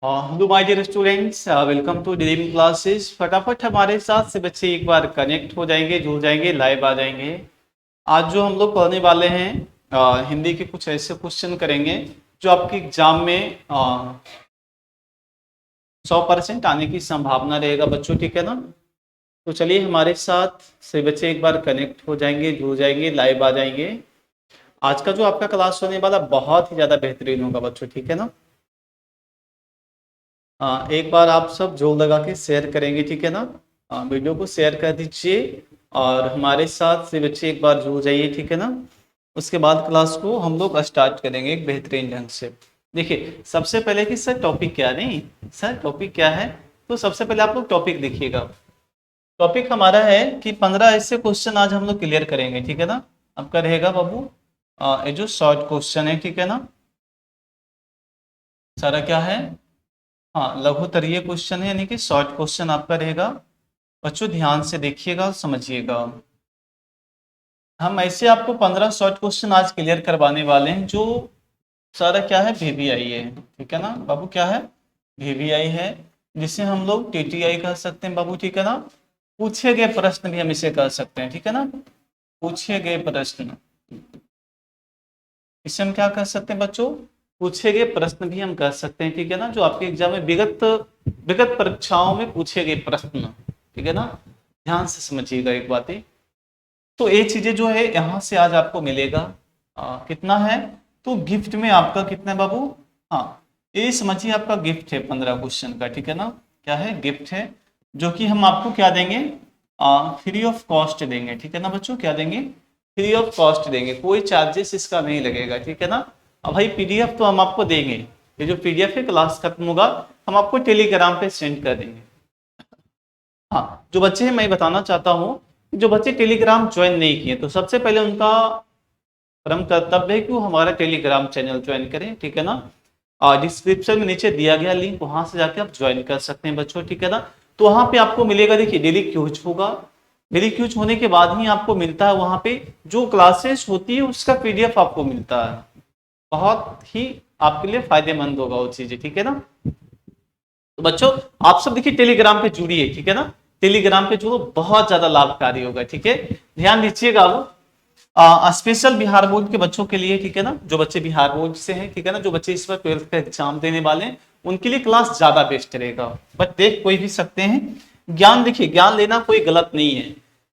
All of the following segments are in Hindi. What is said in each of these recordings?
Hello my dear students, welcome to dream classes. फटाफट हमारे साथ से बच्चे एक बार कनेक्ट हो जाएंगे, जुड़ जाएंगे, लाइव आ जाएंगे। आज जो हम लोग पढ़ने वाले हैं हिंदी के कुछ ऐसे क्वेश्चन करेंगे जो आपके एग्जाम में 100% आने की संभावना रहेगा बच्चों, ठीक है ना। तो चलिए हमारे साथ से बच्चे एक बार कनेक्ट हो जाएंगे, जुड़ जाएंगे, लाइव आ जाएंगे। आज का जो आपका क्लास होने वाला बहुत ही ज़्यादा बेहतरीन होगा बच्चों, ठीक है ना। एक बार आप सब जोर लगा के शेयर करेंगे, ठीक है ना। वीडियो को शेयर कर दीजिए और हमारे साथ से बच्चे एक बार जुड़ जाइए, ठीक है ना। उसके बाद क्लास को हम लोग स्टार्ट करेंगे एक बेहतरीन ढंग से। देखिए सबसे पहले कि सर टॉपिक क्या नहीं, सर टॉपिक क्या है, तो सबसे पहले आप लोग टॉपिक देखिएगा। टॉपिक हमारा है कि 15 ऐसे क्वेश्चन आज हम लोग क्लियर करेंगे, ठीक है ना। आपका रहेगा बाबू ये जो शॉर्ट क्वेश्चन है, ठीक है ना। सारा क्या है, हाँ लघुत्तरीय क्वेश्चन है, यानी कि शॉर्ट क्वेश्चन आपका रहेगा। बच्चों ध्यान से देखिएगा, समझिएगा। हम ऐसे आपको 15 शॉर्ट क्वेश्चन आज क्लियर करवाने वाले हैं जो सारा क्या है, वीवीआई है, ठीक है ना बाबू। क्या है, वीवीआई है, जिसे हम लोग टीटीआई कह सकते हैं बाबू, ठीक है ना। पूछे गए प्रश्न भी हम इसे कह सकते हैं, ठीक है ना। पूछे गए प्रश्न, इसे हम क्या कह सकते हैं बच्चों, पूछे गए प्रश्न भी हम कह सकते हैं, ठीक है ना। जो आपके एग्जाम में विगत विगत परीक्षाओं में पूछे गए प्रश्न, ठीक है ना। ध्यान से समझिएगा एक बात है। तो ये चीजें जो है यहाँ से आज आपको मिलेगा। कितना है, तो गिफ्ट में आपका कितना है बाबू, हाँ ये समझिए आपका गिफ्ट है 15 क्वेश्चन का, ठीक है ना। क्या है, गिफ्ट है, जो कि हम आपको क्या देंगे, फ्री ऑफ कॉस्ट देंगे, ठीक है ना बच्चों। क्या देंगे, फ्री ऑफ कॉस्ट देंगे, कोई चार्जेस इसका नहीं लगेगा, ठीक है ना। अब भाई पीडीएफ तो हम आपको देंगे, ये जो पीडीएफ है क्लास खत्म होगा हम आपको टेलीग्राम पे सेंड कर देंगे। हाँ जो बच्चे हैं मैं बताना चाहता हूँ, जो बच्चे टेलीग्राम ज्वाइन नहीं किए तो सबसे पहले उनका परम कर्तव्य है कि वो हमारा टेलीग्राम चैनल ज्वाइन करें, ठीक है ना। डिस्क्रिप्शन में नीचे दिया गया लिंक, वहां से जाके आप ज्वाइन कर सकते हैं बच्चों, ठीक है ना। तो वहां पे आपको मिलेगा, देखिए डेली क्यूज होगा। डेली क्यूज होने के बाद ही आपको मिलता है वहां पे जो क्लासेस होती है उसका पीडीएफ आपको मिलता है। बहुत ही आपके लिए फायदेमंद होगा वो चीजें, ठीक है ना। तो बच्चों आप सब देखिए टेलीग्राम पे जुड़िए, ठीक है ना। टेलीग्राम पे जुड़ो, बहुत ज्यादा लाभकारी होगा, ठीक है। ध्यान दीजिएगा वो स्पेशल बिहार बोर्ड के बच्चों के लिए, ठीक है ना। जो बच्चे बिहार बोर्ड से हैं, ठीक है ना, जो बच्चे इस बार 12th का एग्जाम देने वाले हैं उनके लिए क्लास ज्यादा बेस्ट रहेगा। बट देख कोई भी सकते हैं, ज्ञान देखिए, ज्ञान लेना कोई गलत नहीं है।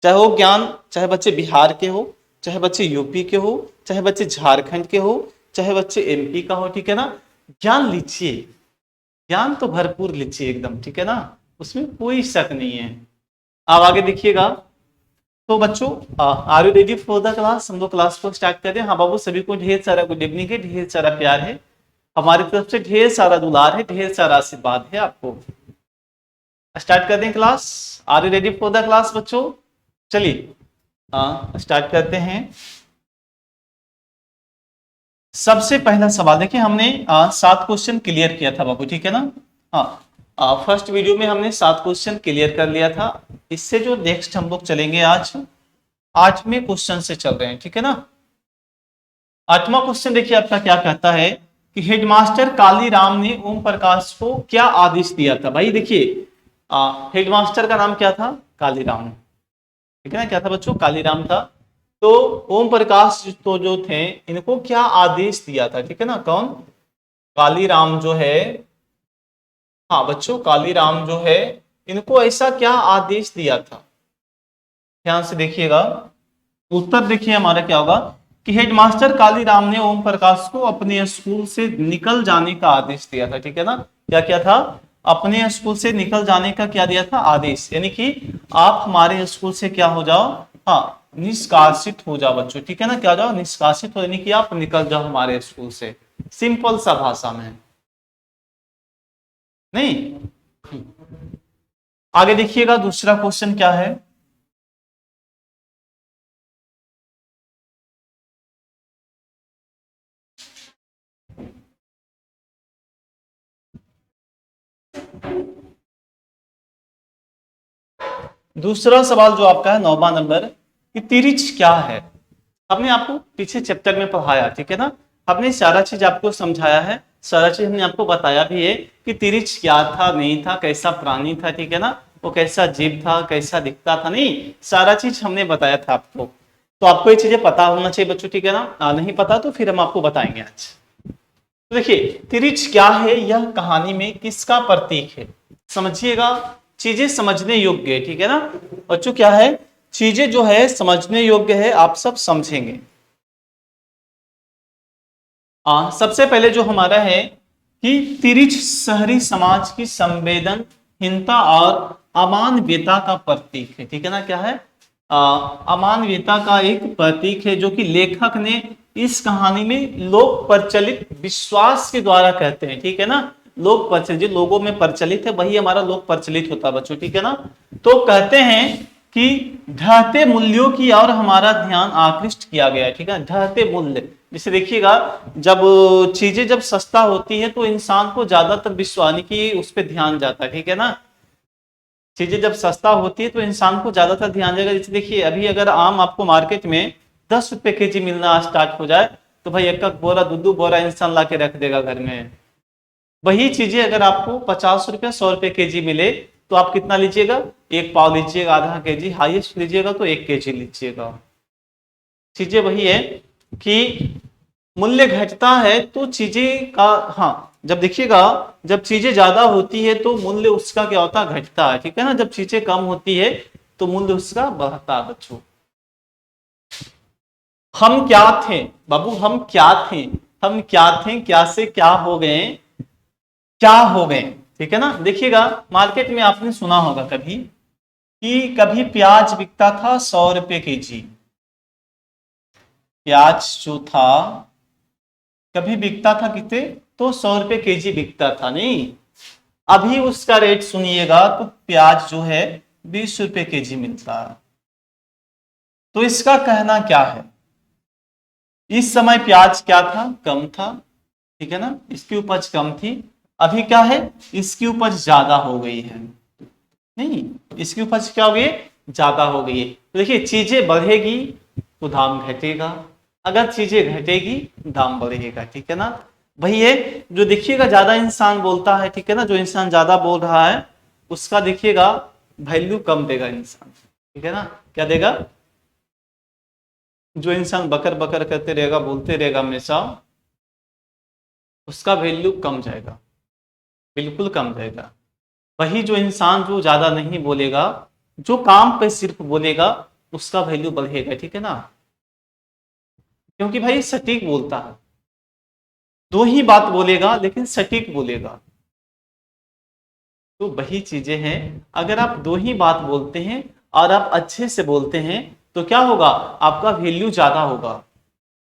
चाहे वो ज्ञान, चाहे बच्चे बिहार के हो, चाहे बच्चे यूपी के हो, चाहे बच्चे झारखंड के हो, चाहे बच्चे एमपी का हो, ठीक है ना। ज्ञान लीजिए, ज्ञान तो भरपूर लीजिए एकदम, ठीक है ना। उसमें कोई शक नहीं है। अब आगे देखिएगा। तो बच्चों are you ready for the class, हम लोग क्लास को स्टार्ट कर रहे हैं। हाँ बाबू सभी को ढेर सारा गुड इवनिंग है, ढेर सारा प्यार है, हमारी तरफ से ढेर सारा दुलार है, ढेर सारा आशीर्वाद है आपको। स्टार्ट कर दें class, are you ready for the class बच्चों। चलिए स्टार्ट करते हैं। सबसे पहला सवाल देखिए, हमने 7 क्वेश्चन क्लियर किया था बाबू, ठीक है ना। हाँ फर्स्ट वीडियो में हमने 7 क्वेश्चन क्लियर कर लिया था। इससे जो नेक्स्ट हम लोग चलेंगे आज 8वें क्वेश्चन से चल रहे हैं, ठीक है ना। 8वां क्वेश्चन देखिए आपका क्या कहता है कि हेडमास्टर कालीराम ने ओम प्रकाश को क्या आदेश दिया था। भाई देखिए हेडमास्टर का नाम क्या था, कालीराम, ठीक है ना। क्या था बच्चों, कालीराम था। तो ओम प्रकाश तो जो थे इनको क्या आदेश दिया था, ठीक है ना। कौन, कालीराम जो है, हाँ बच्चों कालीराम जो है इनको ऐसा क्या आदेश दिया था। ध्यान से देखिएगा, उत्तर देखिए हमारा क्या होगा कि हेडमास्टर कालीराम ने ओम प्रकाश को अपने स्कूल से निकल जाने का आदेश दिया था, ठीक है ना। क्या क्या था, अपने स्कूल से निकल जाने का क्या दिया था, आदेश, यानी कि आप हमारे स्कूल से क्या हो जाओ, हाँ निष्कासित हो जाओ बच्चों, ठीक है ना। क्या हो जाओ, निष्कासित हो, यानी कि आप निकल जाओ हमारे स्कूल से, सिंपल सा भाषा में नहीं। आगे देखिएगा दूसरा क्वेश्चन क्या है। दूसरा सवाल जो आपका है 9वां नंबर, कि तिरिच क्या है। हमने आपको पीछे चैप्टर में पढ़ाया, ठीक है ना। हमने सारा चीज आपको समझाया है, सारा चीज हमने आपको बताया भी है कि तिरिच क्या था, नहीं था, कैसा प्राणी था, ठीक है ना, वो कैसा जीव था, कैसा दिखता था, नहीं सारा चीज हमने बताया था आपको। तो आपको ये चीजें पता होना चाहिए बच्चों, ठीक है ना, नहीं पता तो फिर हम आपको बताएंगे आज। तो देखिए तिरिच क्या है, यह कहानी में किसका प्रतीक है, समझिएगा, चीजें समझने योग्य है, ठीक है ना बच्चों, क्या है, चीजें जो है समझने योग्य है, आप सब समझेंगे। सबसे पहले जो हमारा है कि तिरिच शहरी समाज की संवेदनहीनता और अमानवीयता का प्रतीक है, ठीक है ना, क्या है, अमानवीयता का एक प्रतीक है, जो कि लेखक ने इस कहानी में लोक प्रचलित विश्वास के द्वारा कहते हैं, ठीक है ना, लोक प्रचलित, जो लोगों में प्रचलित है वही हमारा लोक प्रचलित होता है बच्चों, ठीक है ना। तो कहते हैं कि ढहते मूल्यों की और हमारा ध्यान आकृष्ट किया गया है, ठीक है, ढहते मूल्य, जैसे देखिएगा जब चीजें जब सस्ता होती है तो इंसान को ज्यादातर विश्वास की उस पर ध्यान जाता है, ठीक है ना, चीजें जब सस्ता होती है तो इंसान को ज्यादातर ध्यान जाएगा। जैसे देखिए अभी अगर आम आपको मार्केट में 10 रुपए केजी मिलना स्टार्ट हो जाए तो भाई एक बोरा दो बोरा इंसान ला के रख देगा घर में। वही चीजें अगर आपको 50 रुपया 100 रुपए केजी मिले तो आप कितना लीजिएगा, एक पाव लीजिएगा, आधा केजी, हाईएस्ट लीजिएगा तो 1 केजी लीजिएगा। चीजें वही है कि मूल्य घटता है तो चीजें का, हाँ जब देखिएगा जब चीजें ज्यादा होती है तो मूल्य उसका क्या होता है, घटता है, ठीक है ना, जब चीजें कम होती है तो मूल्य उसका बढ़ता है बच्चों। हम क्या थे बाबू, हम क्या थे, हम क्या थे, क्या से क्या हो गए, क्या हो गए, ठीक है ना। देखिएगा मार्केट में आपने सुना होगा कभी कि कभी प्याज बिकता था 100 रुपए केजी, प्याज जो था कभी बिकता था कितने, तो 100 रुपए केजी बिकता था, नहीं अभी उसका रेट सुनिएगा तो प्याज जो है 20 रुपए केजी मिलता है। तो इसका कहना क्या है, इस समय प्याज क्या था, कम था, ठीक है ना, इसकी उपज कम थी, अभी क्या है, इसकी उपज ज्यादा हो गई है, नहीं इसकी उपज क्या हो गई, ज्यादा हो गई है। तो देखिए चीजें बढ़ेगी तो दाम घटेगा, अगर चीजें घटेगी दाम बढ़ेगा, ठीक है ना। वही है जो देखिएगा ज्यादा इंसान बोलता है, ठीक है ना, जो इंसान ज्यादा बोल रहा है उसका देखिएगा वैल्यू कम देगा इंसान, ठीक है ना, क्या देगा, जो इंसान बकर बकर करते रहेगा, बोलते रहेगा हमेशा, उसका वैल्यू कम जाएगा, बिल्कुल कम जाएगा। वही जो इंसान जो ज्यादा नहीं बोलेगा, जो काम पे सिर्फ बोलेगा, उसका वैल्यू बढ़ेगा, ठीक है ना, क्योंकि भाई सटीक बोलता है, दो ही बात बोलेगा लेकिन सटीक बोलेगा। तो वही चीजें हैं, अगर आप दो ही बात बोलते हैं और आप अच्छे से बोलते हैं तो क्या होगा, आपका वैल्यू ज्यादा होगा,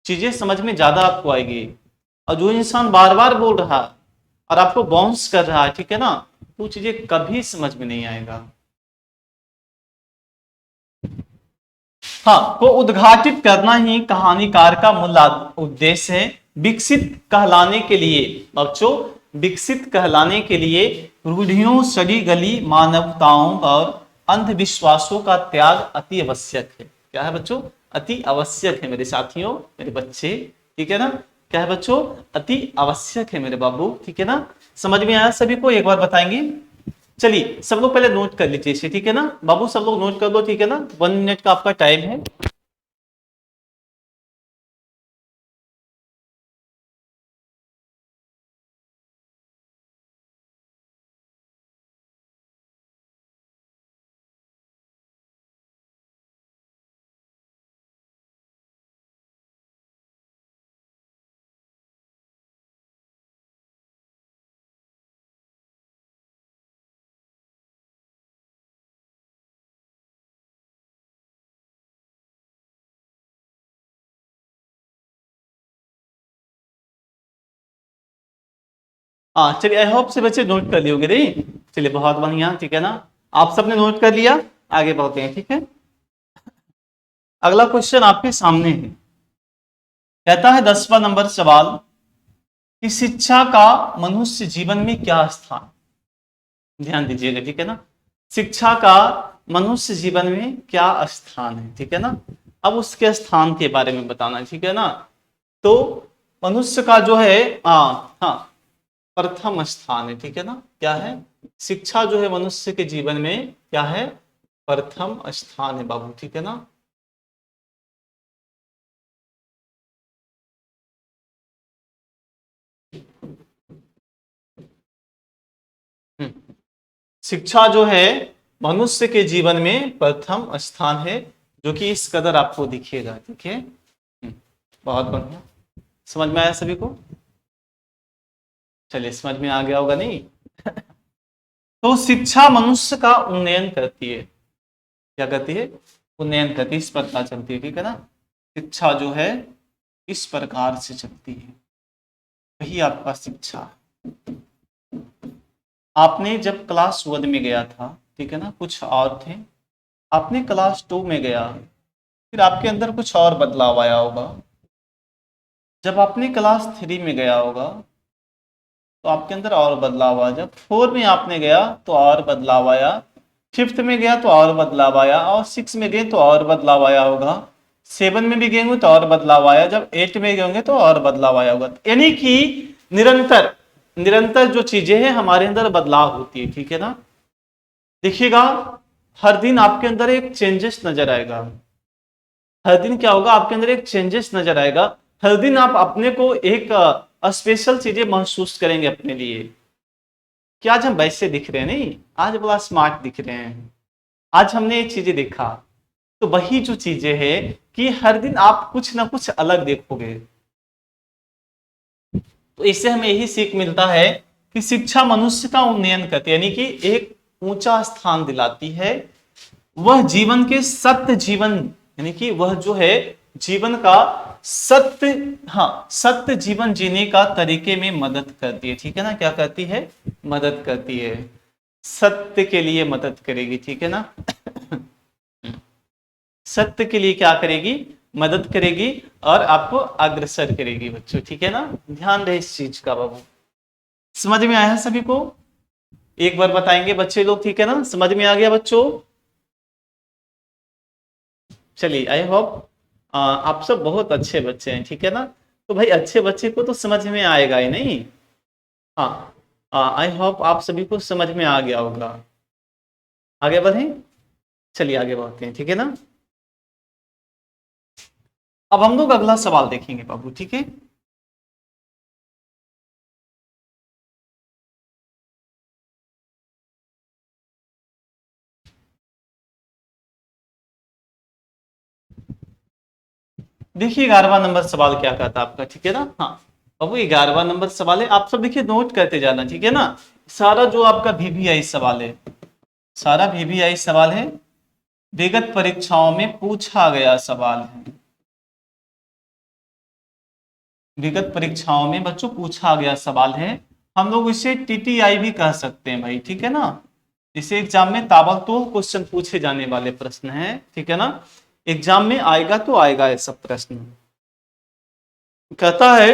चीजें समझ में ज्यादा आपको आएगी। और जो इंसान बार बार बोल रहा है और आपको बाउंस कर रहा है, ठीक है ना, तो चीजें कभी समझ में नहीं आएगा। हाँ, को उद्घाटित करना ही कहानीकार का मूल उद्देश्य है। विकसित कहलाने के लिए बच्चों, विकसित कहलाने के लिए रूढ़ियों, सड़ी गली मानवताओं और अंधविश्वासों का त्याग अति आवश्यक है। क्या है बच्चों, अति आवश्यक है मेरे साथियों, मेरे बच्चे, ठीक है ना, क्या है बच्चों, अति आवश्यक है मेरे बाबू, ठीक है ना। समझ में आया सभी को, एक बार बताएंगे। चलिए सब लोग पहले नोट कर लीजिए इसे, ठीक है ना बाबू, सब लोग नोट कर दो, ठीक है ना, 1 मिनट का आपका टाइम है। हाँ चलिए, आई होप से बच्चे नोट कर लियोगे, नहीं चलिए बहुत बढ़िया, ठीक है ना, आप सबने नोट कर लिया, आगे बढ़ते हैं, ठीक है। अगला क्वेश्चन आपके सामने है, कहता है 10वां नंबर सवाल कि शिक्षा का मनुष्य जीवन में क्या स्थान, ध्यान दीजिएगा, ठीक है ना, शिक्षा का मनुष्य जीवन में क्या स्थान है, ठीक है ना, अब उसके स्थान के बारे में बताना है, ठीक है ना। तो मनुष्य का जो है, हाँ हाँ, प्रथम स्थान है, ठीक है ना। क्या है, शिक्षा जो है मनुष्य के जीवन में क्या है, प्रथम स्थान है बाबू, ठीक है ना। हम्म, शिक्षा जो है मनुष्य के जीवन में प्रथम स्थान है, जो कि इस कदर आपको दिखेगा, ठीक है। बहुत बढ़िया, समझ में आया सभी को। चलिए, समझ में आ गया होगा नहीं। तो शिक्षा मनुष्य का उन्नयन करती है, क्या करती है, उन्नयन करती है, इस प्रकार चलती है, ठीक है ना। शिक्षा जो है इस प्रकार से चलती है, वही आपका शिक्षा। आपने जब क्लास 1 में गया था, ठीक है ना, कुछ और थे, आपने क्लास 2 में गया, फिर आपके अंदर कुछ और बदलाव आया होगा। जब आपने क्लास 3 में गया होगा तो आपके अंदर और बदलाव आया, जब 4 में आपने गया तो और बदलाव आया, 5th में गया तो और बदलाव आया, और 6 में गए तो और बदलाव आया होगा, 7 में भी गए तो और बदलाव आया, जब 8 में गए होंगे तो और बदलाव आया होगा। यानी कि निरंतर निरंतर जो चीजें हैं हमारे अंदर बदलाव होती है, ठीक है ना। देखिएगा, हर दिन आपके अंदर एक चेंजेस नजर आएगा, हर दिन क्या होगा, आपके अंदर एक चेंजेस नजर आएगा, हर दिन आप अपने को एक स्पेशल चीजें महसूस करेंगे अपने लिए, कि आज हम वैसे दिख रहे हैं, नहीं आज बड़ा स्मार्ट दिख रहे हैं, आज हमने ये चीजें देखा। तो वही जो चीजें हैं कि हर दिन आप कुछ ना कुछ अलग देखोगे। तो इससे हमें यही सीख मिलता है कि शिक्षा मनुष्य का उन्नयन करती है, यानी कि एक ऊंचा स्थान दिलाती है, वह जीवन के सत्य जीवन, यानी कि वह जो है जीवन का सत्य, हाँ सत्य जीवन जीने का तरीके में मदद करती है, ठीक है ना। क्या करती है, मदद करती है, सत्य के लिए मदद करेगी, ठीक है ना। सत्य के लिए क्या करेगी, मदद करेगी, और आपको अग्रसर करेगी बच्चों, ठीक है ना। ध्यान रहे इस चीज का बाबू। समझ में आया सभी को, एक बार बताएंगे बच्चे लोग, ठीक है ना, समझ में आ गया बच्चों। चलिए, आई होप आप सब बहुत अच्छे बच्चे हैं, ठीक है ना। तो भाई अच्छे बच्चे को तो समझ में आएगा ही नहीं। हाँ, आई होप आप सभी को समझ में आ गया होगा। आगे बढ़ें, चलिए आगे बढ़ते हैं, ठीक है ना। अब हम लोग अगला सवाल देखेंगे बाबू, ठीक है। देखिए 11वां नंबर सवाल क्या कहता है आपका, ठीक है ना। हाँ, अब वो 11वां नंबर सवाल है, आप सब देखिए नोट करते जाना, ठीक है ना। सारा जो आपका वीवीआई सवाल है, सारा वीवीआई सवाल है, विगत परीक्षाओं में पूछा गया सवाल है, विगत परीक्षाओं में बच्चों पूछा गया सवाल है। हम लोग इसे टीटीआई भी कह सकते हैं भाई, ठीक है ना। इसे एग्जाम में ताबड़तोड़ क्वेश्चन पूछे जाने वाले प्रश्न है, ठीक है ना। एग्जाम में आएगा तो आएगा ऐसा प्रश्न। कहता है,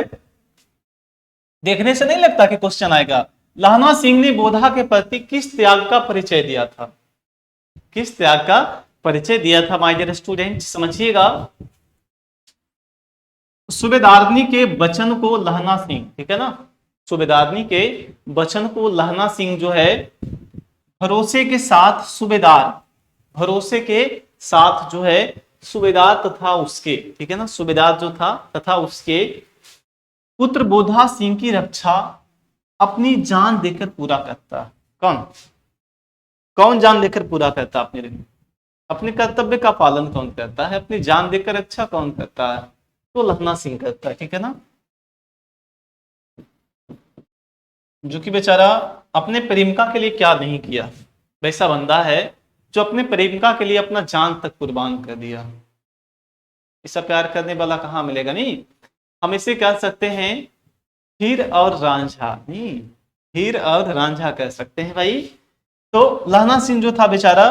देखने से नहीं लगता कि क्वेश्चन आएगा, लहना सिंह ने बोधा के प्रति किस त्याग का परिचय दिया था, किस त्याग का परिचय दिया था माय डियर स्टूडेंट, समझिएगा। सूबेदारनी के वचन को लहना सिंह, ठीक है ना, सूबेदारनी के वचन को लहना सिंह जो है भरोसे के साथ सूबेदार, भरोसे के साथ जो है सूबेदार तथा उसके, ठीक है ना, सूबेदार जो था तथा उसके पुत्र बोधा सिंह की रक्षा अपनी जान देकर पूरा करता। कौन, कौन जान देकर पूरा करता अपने, अपने कर्तव्य का पालन कौन करता है, अपनी जान देकर अच्छा कौन करता है, तो लखना सिंह करता है, ठीक है ना। जो कि बेचारा अपने प्रेमिका के लिए क्या नहीं किया, वैसा बंदा है जो अपने प्रेमिका के लिए अपना जान तक कुर्बान कर दिया। ऐसा प्यार करने वाला कहाँ मिलेगा, नहीं। हम इसे कह सकते हैं हीर और रांझा, नहीं, हीर और रांझा कह सकते हैं भाई। तो लहना सिंह जो था बेचारा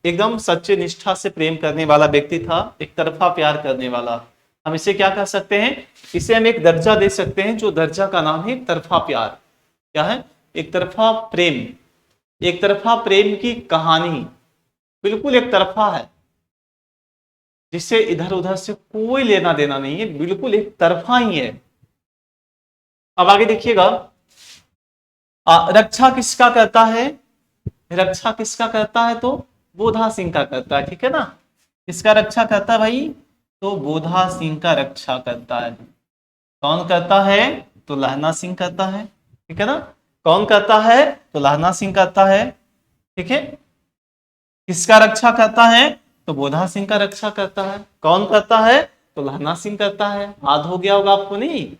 एकदम सच्चे निष्ठा से प्रेम करने वाला व्यक्ति था, एक तरफा प्यार करने वाला। हम इसे क्या कह सकते हैं, इसे हम एक दर्जा दे सकते हैं, जो दर्जा का नाम है एक तरफा प्यार। क्या है, एक तरफा प्रेम, एक तरफा प्रेम की कहानी, बिल्कुल एक तरफा है, जिससे इधर उधर से कोई लेना देना नहीं है, बिल्कुल एक तरफा ही है। अब आगे देखिएगा, रक्षा किसका करता है? रक्षा किसका करता है? तो बोधा सिंह का करता है, ठीक है ना। किसका रक्षा करता है भाई? तो बोधा सिंह का रक्षा करता है। कौन करता है? तो लहना सिंह करता है, ठीक है ना। कौन करता है? तो लहना सिंह करता है, ठीक है। किसका रक्षा करता है? तो बोधा सिंह का रक्षा करता है। कौन करता है? तो लहना सिंह करता है। याद हो गया होगा आपको, नहीं?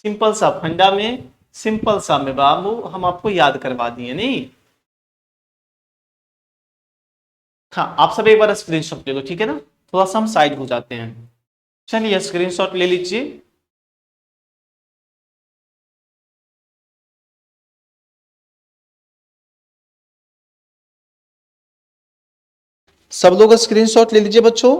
सिंपल सा फंडा में, सिंपल सा में बाबू हम आपको याद करवा दिए, नहीं? हाँ, आप सब एक बार स्क्रीनशॉट ले लो, ठीक है ना। थोड़ा सा हम साइड हो जाते हैं। चलिए स्क्रीनशॉट ले लीजिए। सब लोग स्क्रीनशॉट ले लीजिए बच्चों।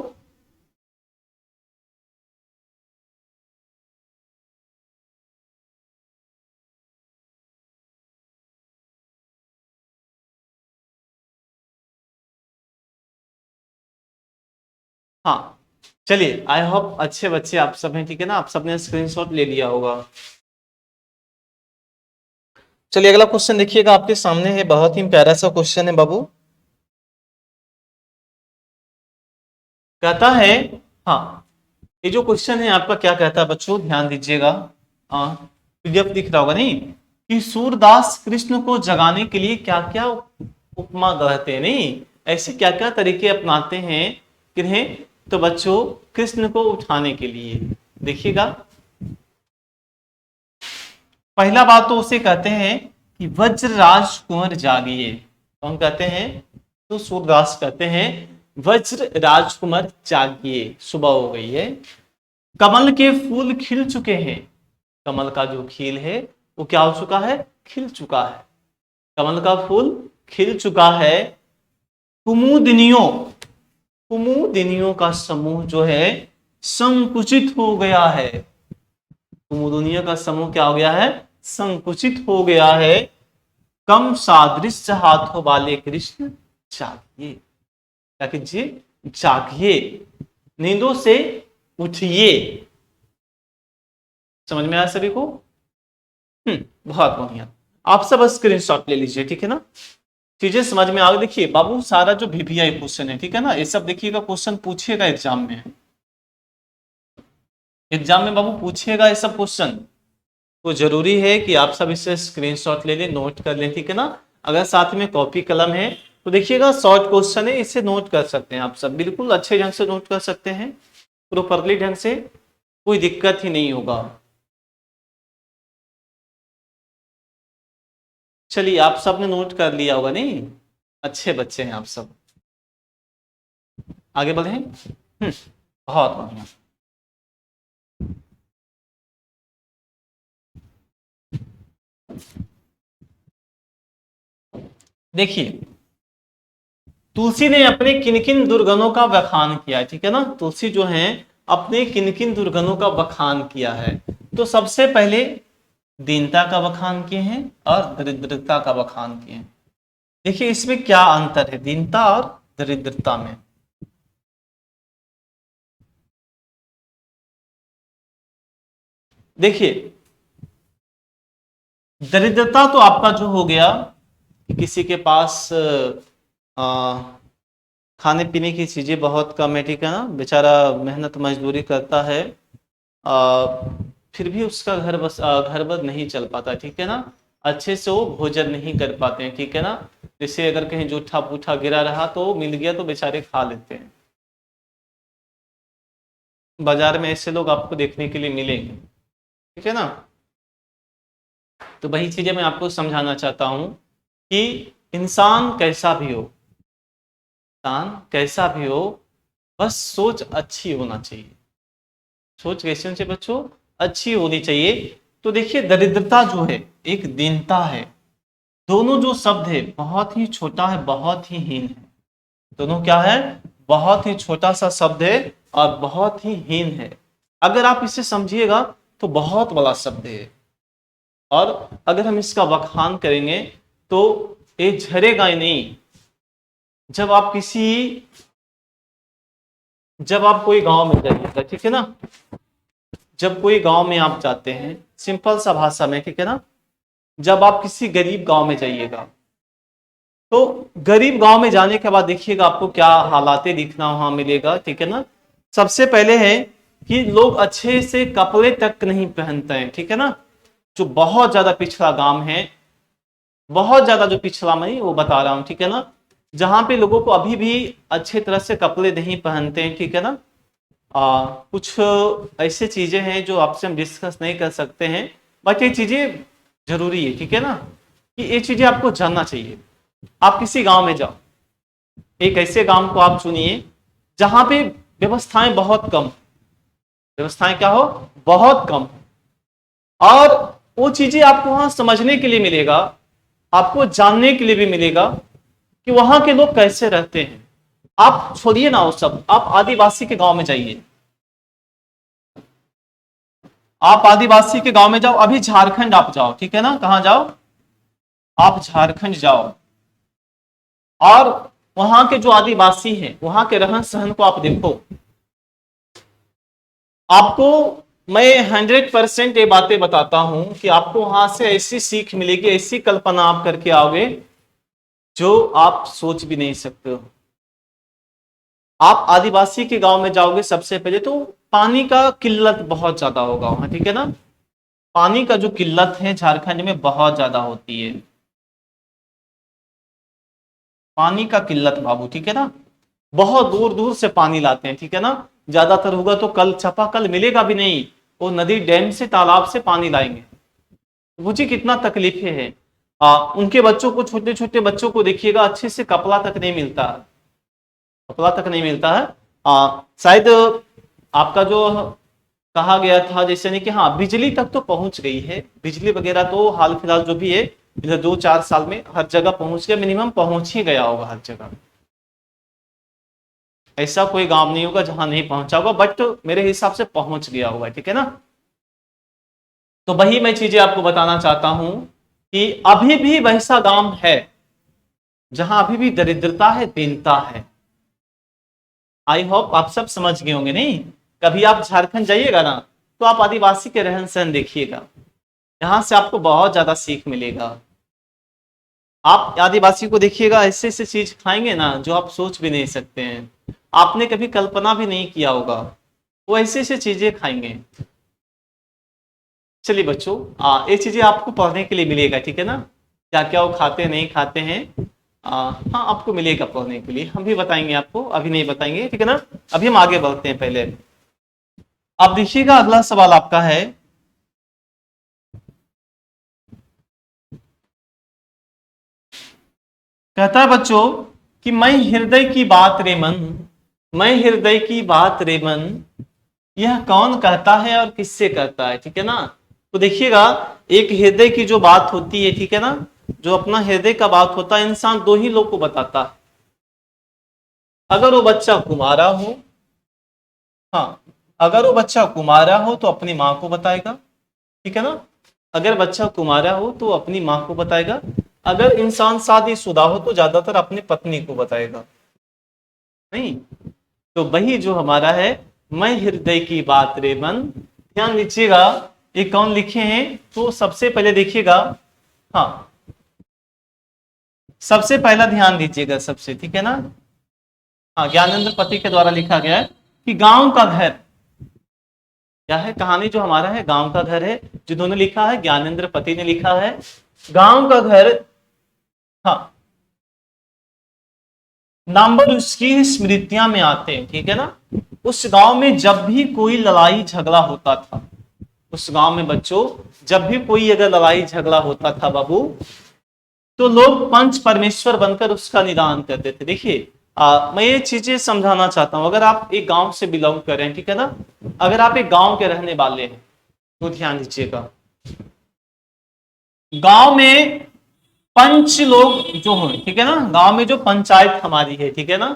हाँ, चलिए आई होप अच्छे बच्चे आप सब हैं, ठीक है ना। आप सबने स्क्रीनशॉट ले लिया होगा। चलिए अगला क्वेश्चन देखिएगा, आपके सामने है, बहुत ही प्यारा सा क्वेश्चन है बाबू। कहता है, हाँ, ये जो क्वेश्चन है आपका क्या कहता है बच्चों, ध्यान दीजिएगा। पीडीएफ दिख रहा होगा, नहीं? कि सूरदास कृष्ण को जगाने के लिए क्या क्या उपमा गढ़ते हैं, नहीं? ऐसे क्या क्या तरीके अपनाते हैं किन्हें? तो बच्चों कृष्ण को उठाने के लिए। देखिएगा, पहला बात तो उसे कहते हैं कि वज्रराज कुंवर जागिए। कौन कहते हैं? तो सूरदास कहते हैं वज्र राजकुमार जागिए, सुबह हो गई है, कमल के फूल खिल चुके हैं। कमल का जो खिल है वो क्या हो चुका है? खिल चुका है। कमल का फूल खिल चुका है। कुमुदिनियों, कुमुदिनियों का समूह जो है संकुचित हो गया है। कुमुदिनियों का समूह क्या हो गया है? संकुचित हो गया है। कम सादृश्य हाथों वाले कृष्ण जागिए। क्या कीजिए? जागिए, नींदों से उठिए। समझ में आया सभी को? बहुत बढ़िया। आप सब स्क्रीनशॉट ले लीजिए, ठीक है ना। चीजें समझ में आ गई। देखिए बाबू, सारा जो वीवीआई क्वेश्चन है, ठीक है ना, ये सब देखिएगा क्वेश्चन पूछिएगा एग्जाम में। एग्जाम में बाबू पूछिएगा ये सब क्वेश्चन, तो जरूरी है कि आप सब इसे स्क्रीनशॉट ले लें, नोट कर लें, ठीक है ना। अगर साथ में कॉपी कलम है तो देखिएगा शॉर्ट क्वेश्चन है, इसे नोट कर सकते हैं आप सब, बिल्कुल अच्छे ढंग से नोट कर सकते हैं, प्रॉपरली ढंग से, कोई दिक्कत ही नहीं होगा। चलिए आप सब ने नोट कर लिया होगा, नहीं? अच्छे बच्चे हैं आप सब। आगे बढ़े। बहुत बढ़िया। देखिए, तुलसी ने अपने किन किन दुर्गुणों का बखान किया है, ठीक है ना। तुलसी जो है अपने किन किन दुर्गुणों का बखान किया है। तो सबसे पहले दीनता का बखान किए हैं और दरिद्रता का बखान किए हैं। देखिए इसमें क्या अंतर है दीनता और दरिद्रता में। देखिए, दरिद्रता तो आपका जो हो गया कि किसी के पास खाने पीने की चीजें बहुत कम है, ठीक है ना, बेचारा मेहनत मजदूरी करता है, आ, फिर भी उसका घर बर नहीं चल पाता, ठीक है ना। अच्छे से वो भोजन नहीं कर पाते हैं, ठीक है ना। जैसे अगर कहीं जूठा पूठा गिरा रहा तो मिल गया तो बेचारे खा लेते हैं। बाजार में ऐसे लोग आपको देखने के लिए मिलेंगे, ठीक है ना। तो वही चीजें मैं आपको समझाना चाहता हूं कि इंसान कैसा भी हो, इंसान कैसा भी हो, बस सोच अच्छी होना चाहिए। सोच कैसी होनी चाहिए बच्चों? अच्छी होनी चाहिए। तो देखिए दरिद्रता जो है एक दीनता है, दोनों जो शब्द है बहुत ही छोटा है, बहुत ही हीन है। दोनों क्या है? बहुत ही छोटा सा शब्द है और बहुत ही हीन है। अगर आप इसे समझिएगा तो बहुत बड़ा शब्द है, और अगर हम इसका बखान करेंगे तो ये झरेगा ही नहीं। जब आप किसी, जब आप कोई गांव में जाइएगा, ठीक है ना, जब कोई गांव में आप जाते हैं, सिंपल सा भाषा में, ठीक है ना, जब आप किसी गरीब गांव में जाइएगा, तो गरीब गांव में जाने के बाद देखिएगा आपको क्या हालात दिखना वहां मिलेगा, ठीक है ना। सबसे पहले है कि लोग अच्छे से कपड़े तक नहीं पहनते हैं, ठीक है ना। जो बहुत ज्यादा पिछड़ा गांव है, बहुत ज्यादा जो पिछड़ा मैं वो बता रहा हूं, ठीक है ना, जहां पे लोगों को अभी भी अच्छे तरह से कपड़े नहीं पहनते हैं, ठीक है ना। कुछ ऐसे चीजें हैं जो आपसे हम डिस्कस नहीं कर सकते हैं, बट ये चीजें जरूरी है, ठीक है ना, कि ये चीजें आपको जानना चाहिए। आप किसी गांव में जाओ, एक ऐसे गांव को आप चुनिए जहां पे व्यवस्थाएं बहुत कम, व्यवस्थाएं क्या हो, बहुत कम, और वो चीजें आपको वहां समझने के लिए मिलेगा, आपको जानने के लिए भी मिलेगा कि वहां के लोग कैसे रहते हैं। आप छोड़िए ना वो सब, आप आदिवासी के गांव में जाइए, आप आदिवासी के गांव में जाओ, अभी झारखंड आप जाओ, ठीक है ना, कहां जाओ, आप झारखंड जाओ, और वहां के जो आदिवासी हैं वहां के रहन सहन को आप देखो। आपको मैं 100% ये बातें बताता हूं कि आपको वहां से ऐसी सीख मिलेगी, ऐसी कल्पना आप करके आओगे जो आप सोच भी नहीं सकते हो। आप आदिवासी के गांव में जाओगे, सबसे पहले तो पानी का किल्लत बहुत ज्यादा होगा वहां, ठीक है ना। पानी का जो किल्लत है झारखंड में बहुत ज्यादा होती है, पानी का किल्लत बाबू, ठीक है ना। बहुत दूर दूर से पानी लाते हैं, ठीक है ना। ज्यादातर होगा तो कल चापाकल मिलेगा भी नहीं, वो नदी डैम से तालाब से पानी लाएंगे। मुझे कितना तकलीफें है। उनके बच्चों को, छोटे छोटे बच्चों को देखिएगा, अच्छे से कपड़ा तक नहीं मिलता, कपड़ा तक नहीं मिलता है। शायद आपका जो कहा गया था जैसे नहीं कि हाँ बिजली तक तो पहुंच गई है, बिजली वगैरह तो हाल फिलहाल जो भी है पिछले 2-4 साल में हर जगह पहुंच गया, मिनिमम पहुंच ही गया होगा हर जगह। ऐसा कोई गांव नहीं होगा जहां नहीं पहुंचा होगा, बट मेरे हिसाब से पहुंच गया होगा, ठीक है ना। तो वही मैं चीजें आपको बताना चाहता हूं कि अभी भी वैसा गांव है जहां अभी भी दरिद्रता है, दीनता है। आई होप आप सब समझ गए होंगे। नहीं, कभी आप झारखंड जाइएगा ना, तो आप आदिवासी के रहन सहन देखिएगा, यहां से आपको बहुत ज्यादा सीख मिलेगा। आप आदिवासी को देखिएगा, ऐसे ऐसे चीज खाएंगे ना जो आप सोच भी नहीं सकते हैं, आपने कभी कल्पना भी नहीं किया होगा, वो ऐसे ऐसे चीजें खाएंगे। चलिए बच्चों, ये चीजें आपको पढ़ने के लिए मिलेगा, ठीक है ना, क्या क्या वो खाते नहीं खाते हैं। हाँ, आपको मिलेगा पढ़ने के लिए, हम भी बताएंगे आपको, अभी नहीं बताएंगे, ठीक है ना। अभी हम आगे बढ़ते हैं। पहले आप देखिएगा, अगला सवाल आपका है, कहता है बच्चों कि मैं हृदय की बात रे मन, मैं हृदय की बात रे मन, यह कौन कहता है और किससे कहता है, ठीक है ना। तो देखिएगा, एक हृदय की जो बात होती है, ठीक है ना, जो अपना हृदय का बात होता है, इंसान दो ही लोग को बताता है। अगर वो बच्चा कुमारा हो, हाँ, अगर वो बच्चा कुमारा हो तो अपनी माँ को बताएगा, ठीक है ना। अगर बच्चा कुमारा हो तो अपनी माँ को बताएगा, अगर इंसान शादीशुदा हो तो ज्यादातर अपनी पत्नी को बताएगा। नहीं, तो वही जो हमारा है, मैं हृदय की बात रे मन, ध्यान दीजिएगा, ये कौन लिखे हैं, तो सबसे पहले देखिएगा, हाँ, सबसे पहला ध्यान दीजिएगा सबसे, ठीक है ना। हाँ, ज्ञानेंद्र पति के द्वारा लिखा गया है कि गांव का घर, क्या है कहानी जो हमारा है, गांव का घर है, जिन्होंने लिखा है ज्ञानेंद्र पति ने लिखा है। गांव का घर, हाँ, नंबर उसकी स्मृतियां में आते हैं, ठीक है ना। उस गांव में जब भी कोई लड़ाई झगड़ा होता था, उस गांव में बच्चों जब भी कोई अगर लड़ाई झगड़ा होता था बाबू, तो लोग पंच परमेश्वर बनकर उसका निदान करते थे। देखिए, मैं ये चीजें समझाना चाहता हूं, अगर आप एक गांव से बिलोंग कर रहे हैं, ठीक है ना, अगर आप एक गांव के रहने वाले हैं, तो ध्यान दीजिएगा, गांव में पंच लोग जो हो, ठीक है ना, गांव में जो पंचायत हमारी है, ठीक है ना,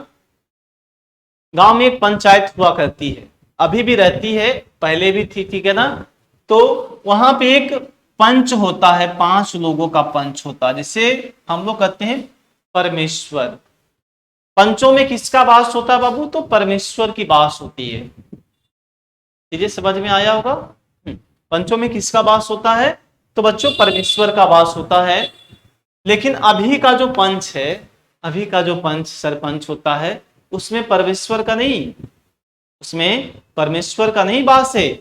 गांव में एक पंचायत हुआ करती है, अभी भी रहती है, पहले भी थी, ठीक है ना। तो वहां पे एक पंच होता है, 5 लोगों का पंच होता है, जिसे हम लोग कहते हैं परमेश्वर। पंचों में किसका वास होता है बाबू, तो परमेश्वर की वास होती है। चीजें समझ में आया होगा। पंचों में किसका वास होता है, तो बच्चों परमेश्वर का वास होता है। लेकिन अभी का जो पंच है, अभी का जो पंच सरपंच होता है, उसमें परमेश्वर का नहीं, उसमें परमेश्वर का नहीं वास है,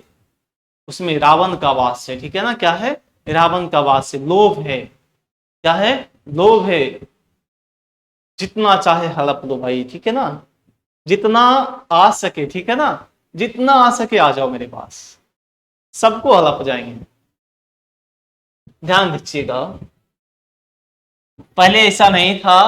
उसमें रावण का वास है। ठीक है ना, क्या है? रावण का वास है, लोभ है। क्या है? लोभ है। जितना चाहे हड़प लो भाई, ठीक है ना, जितना आ सके, ठीक है ना, जितना आ सके आ जाओ मेरे पास, सबको हड़प जाएंगे। ध्यान दीजिएगा, पहले ऐसा नहीं था।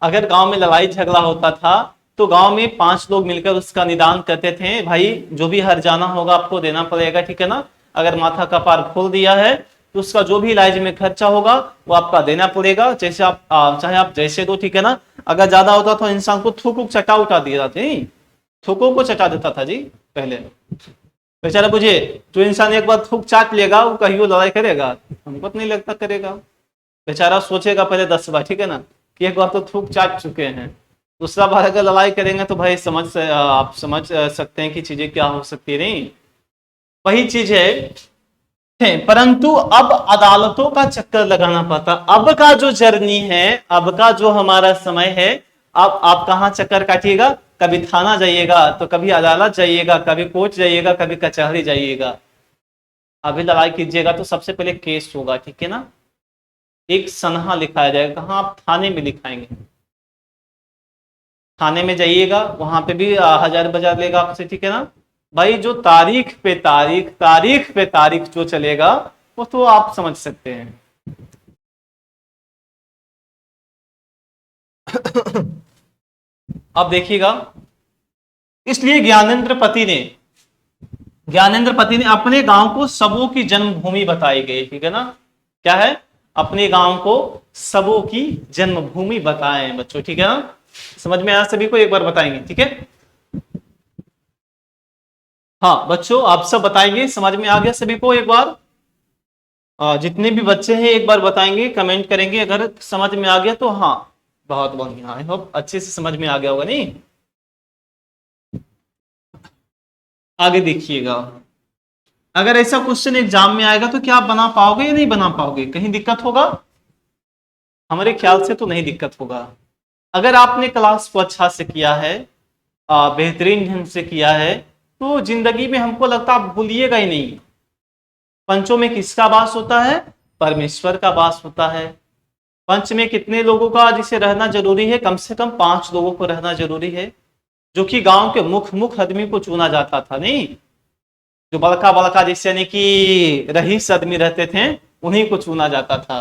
अगर गांव में लड़ाई झगड़ा होता था तो गांव में 5 लोग मिलकर उसका निदान करते थे, भाई जो भी हर जाना होगा आपको देना पड़ेगा, ठीक है ना। अगर माथा का पार खोल दिया है तो उसका जो भी इलाज में खर्चा होगा वो आपका देना पड़ेगा, जैसे आप चाहे आप जैसे दो, ठीक है ना। अगर ज्यादा होता तो इंसान को थूक चटा उठा दिया जाते, थूकों को चटा देता था जी पहले। बेचारा बुझे, जो इंसान एक बार थूक चाट लेगा वो कहीं लड़ाई करेगा? हमको तो नहीं लगता करेगा। बेचारा सोचेगा पहले 10 बार, ठीक है ना, कि एक बार तो थूक चाट चुके हैं, दूसरा बार अगर लड़ाई करेंगे तो भाई आप समझ सकते हैं कि चीजें क्या हो सकती है। नहीं, वही चीज है। परंतु अब अदालतों का चक्कर लगाना पड़ता। अब का जो जर्नी है, अब का जो हमारा समय है, अब आप कहाँ चक्कर काटिएगा? कभी थाना जाइएगा, तो कभी अदालत जाइएगा, कभी कोर्ट जाइएगा, कभी कचहरी जाइएगा। अभी लड़ाई कीजिएगा तो सबसे पहले केस होगा, ठीक है ना, एक सनहा लिखाया जाएगा। कहाँ? आप थाने में लिखाएंगे, थाने में जाइएगा, वहां पे भी 1000 लेगा आपसे, ठीक है ना। भाई जो तारीख पे तारीख, तारीख पे तारीख जो चलेगा वो तो आप समझ सकते हैं। अब देखिएगा, इसलिए ज्ञानेंद्र पति ने अपने गांव को सबों की जन्मभूमि बताई गई, ठीक है ना। क्या है? अपने गांव को सबों की जन्मभूमि बताएं बच्चों, ठीक है ना। समझ में आया सभी को? एक बार बताएंगे, ठीक है। हाँ बच्चों, आप सब बताएंगे, समझ में आ गया सभी को? एक बार जितने भी बच्चे हैं एक बार बताएंगे, कमेंट करेंगे अगर समझ में आ गया तो। हाँ, बहुत बढ़िया, आई होप अच्छे से समझ में आ गया होगा। नहीं, आगे देखिएगा, अगर ऐसा क्वेश्चन एग्जाम में आएगा तो क्या आप बना पाओगे या नहीं बना पाओगे? कहीं दिक्कत होगा? हमारे ख्याल से तो नहीं दिक्कत होगा। अगर आपने क्लास को अच्छा से किया है, बेहतरीन ढंग से किया है, तो जिंदगी में हमको लगता आप भूलिएगा ही नहीं। पंचों में किसका वास होता है? परमेश्वर का वास होता है। पंच में कितने लोगों का जिसे रहना जरूरी है? कम से कम 5 लोगों को रहना जरूरी है, जो कि गांव के मुख आदमी को चुना जाता था। नहीं, जो बड़का बड़का जैसे यानी कि रईस आदमी रहते थे, उन्हीं को चुना जाता था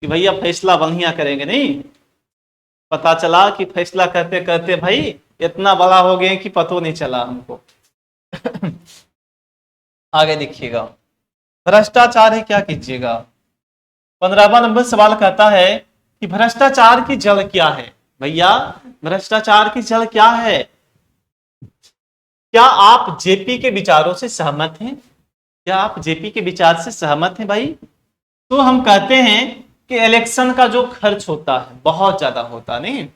कि भैया फैसला बढ़िया करेंगे। नहीं, पता चला कि फैसला करते करते भाई इतना बड़ा हो गए कि पतो नहीं चला हमको। आगे देखिएगा, भ्रष्टाचार है क्या कीजिएगा। 15वां नंबर सवाल कहता है कि भ्रष्टाचार की जड़ क्या है? भैया भ्रष्टाचार की जड़ क्या है? क्या आप जेपी के विचारों से सहमत हैं? क्या आप जेपी के विचार से सहमत हैं भाई? तो हम कहते हैं कि इलेक्शन का जो खर्च होता है बहुत ज्यादा होता। नहीं,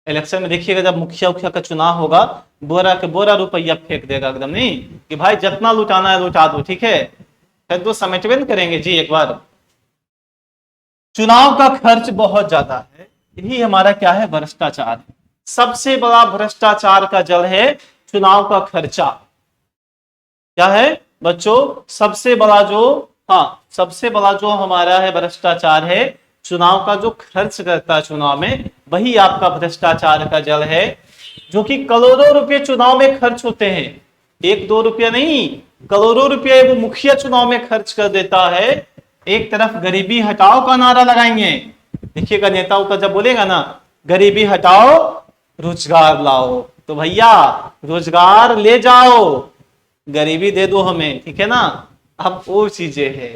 इलेक्शन में देखिएगा जब मुखिया उखिया का चुनाव होगा, बोरा के बोरा रुपया फेंक देगा एकदम। नहीं कि भाई जितना लुटाना है लुटा दो, ठीक है, फिर तो समेटवेन करेंगे जी एक बार। चुनाव का खर्च बहुत ज्यादा है, यही हमारा क्या है? भ्रष्टाचार है। सबसे बड़ा भ्रष्टाचार का जड़ है चुनाव का खर्चा। क्या है बच्चों? सबसे बड़ा जो, हाँ सबसे बड़ा जो हमारा है भ्रष्टाचार है, चुनाव का जो खर्च करता है चुनाव में, वही आपका भ्रष्टाचार का जड़ है। जो कि करोड़ों रुपए चुनाव में खर्च होते हैं, 1-2 रुपया नहीं, करोड़ों रुपये वो मुखिया चुनाव में खर्च कर देता है। एक तरफ गरीबी हटाओ का नारा लगाएंगे, देखिएगा नेताओं का जब बोलेगा ना गरीबी हटाओ रोजगार लाओ, तो भैया रोजगार ले जाओ, गरीबी दे दो हमें, ठीक है ना। अब वो चीजें है।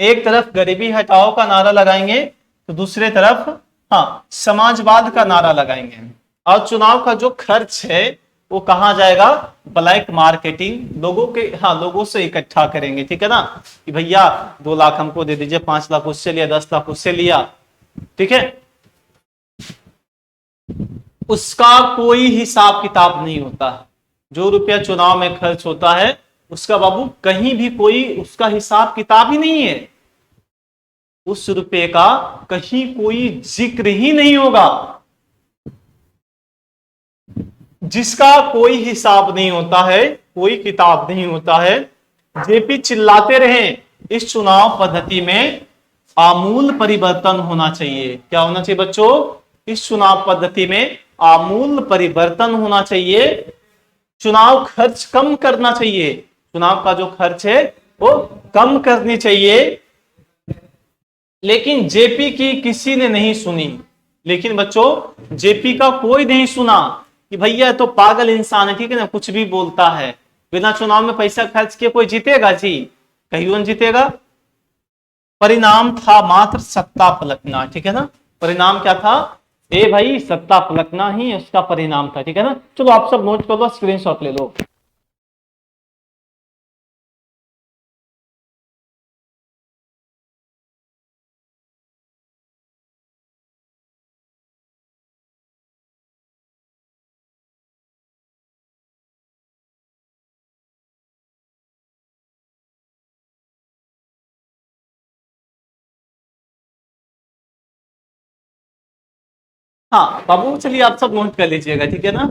एक तरफ गरीबी हटाओ का नारा लगाएंगे तो दूसरे तरफ हाँ समाजवाद का नारा लगाएंगे। और चुनाव का जो खर्च है वो कहाँ जाएगा? ब्लैक मार्केटिंग, लोगों के, हाँ लोगों से इकट्ठा करेंगे, ठीक है ना, कि भैया 2 लाख हमको दे दीजिए, 5 लाख उससे लिया, 10 लाख उससे लिया, ठीक है। उसका कोई हिसाब किताब नहीं होता। जो रुपया चुनाव में खर्च होता है उसका बाबू कहीं भी कोई उसका हिसाब किताब ही नहीं है, उस रुपए का कहीं कोई जिक्र ही नहीं होगा, जिसका कोई हिसाब नहीं होता है, कोई किताब नहीं होता है। जेपी चिल्लाते रहे इस चुनाव पद्धति में आमूल परिवर्तन होना चाहिए। क्या होना चाहिए बच्चों? इस चुनाव पद्धति में आमूल परिवर्तन होना चाहिए। चुनाव खर्च कम करना चाहिए, चुनाव का जो खर्च है वो कम करनी चाहिए। लेकिन जेपी की किसी ने नहीं सुनी। लेकिन बच्चों जेपी का कोई नहीं सुना कि भैया तो पागल इंसान है, ठीक है ना, कुछ भी बोलता है। बिना चुनाव में पैसा खर्च किए कोई जीतेगा जी? कहीं नहीं जीतेगा। परिणाम था मात्र सत्ता पलटना, ठीक है ना। परिणाम क्या था? ए भाई सत्ता पलटना ही उसका परिणाम था, ठीक है ना। चलो आप सब नोट कर लो, स्क्रीनशॉट ले लो। हाँ बाबू चलिए आप सब नोट कर लीजिएगा, ठीक है ना।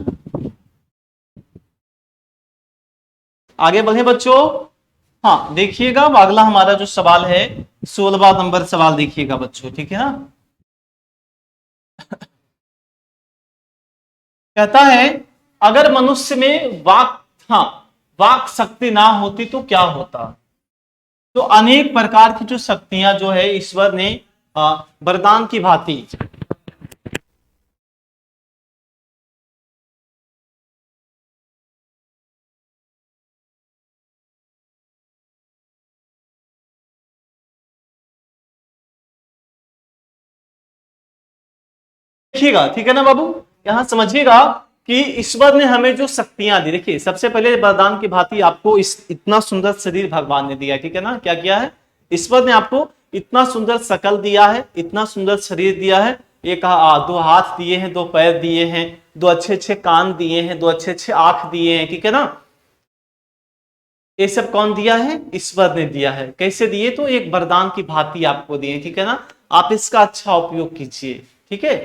आगे बढ़े बच्चों। हाँ देखिएगा अगला हमारा जो सवाल है 16वां नंबर सवाल देखिएगा बच्चों, ठीक है ना। कहता है अगर मनुष्य में वाक, हाँ, वाक शक्ति ना होती तो क्या होता? तो अनेक प्रकार की जो शक्तियां जो है ईश्वर ने वरदान की भांति, देखिएगा ठीक है ना बाबू। यहां समझिएगा कि ईश्वर ने हमें जो शक्तियां दी, देखिए सबसे पहले वरदान की भांति आपको इस इतना सुंदर शरीर भगवान ने दिया, ठीक है ना। क्या किया है? ईश्वर ने आपको इतना सुंदर शकल दिया है, इतना सुंदर शरीर दिया है। एक दो हाथ दिए हैं, दो पैर दिए हैं, दो अच्छे अच्छे कान दिए हैं, दो अच्छे अच्छे आंख दिए हैं, ठीक है ना। ये सब कौन दिया है? ईश्वर ने दिया है। कैसे दिए? तो एक वरदान की भांति आपको दिए, ठीक है ना। आप इसका अच्छा उपयोग कीजिए, ठीक है।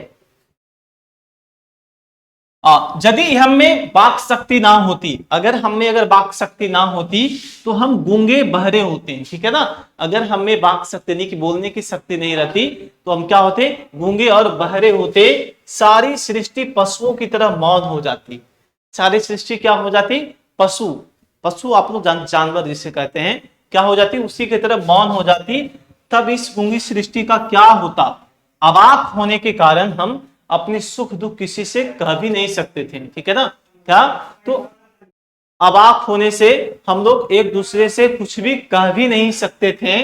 यदि हम में वाक शक्ति ना होती, अगर हम में अगर वाक शक्ति ना होती तो हम गूंगे बहरे होते हैं, ठीक है ना। अगर हम में वाक शक्ति नहीं, कि बोलने की शक्ति नहीं रहती, तो हम क्या होते? गूंगे और बहरे होते। सारी सृष्टि पशुओं की तरह मौन हो जाती। सारी सृष्टि क्या हो जाती? पशु, पशु आप लोग जानवर जिसे कहते हैं, क्या हो जाती? उसी की तरह मौन हो जाती। तब इस गूंगी सृष्टि का क्या होता? अवाक होने के कारण हम अपने सुख दुख किसी से कह भी नहीं सकते थे, ठीक है ना। क्या? तो अवाक होने से हम लोग एक दूसरे से कुछ भी कह भी नहीं सकते थे।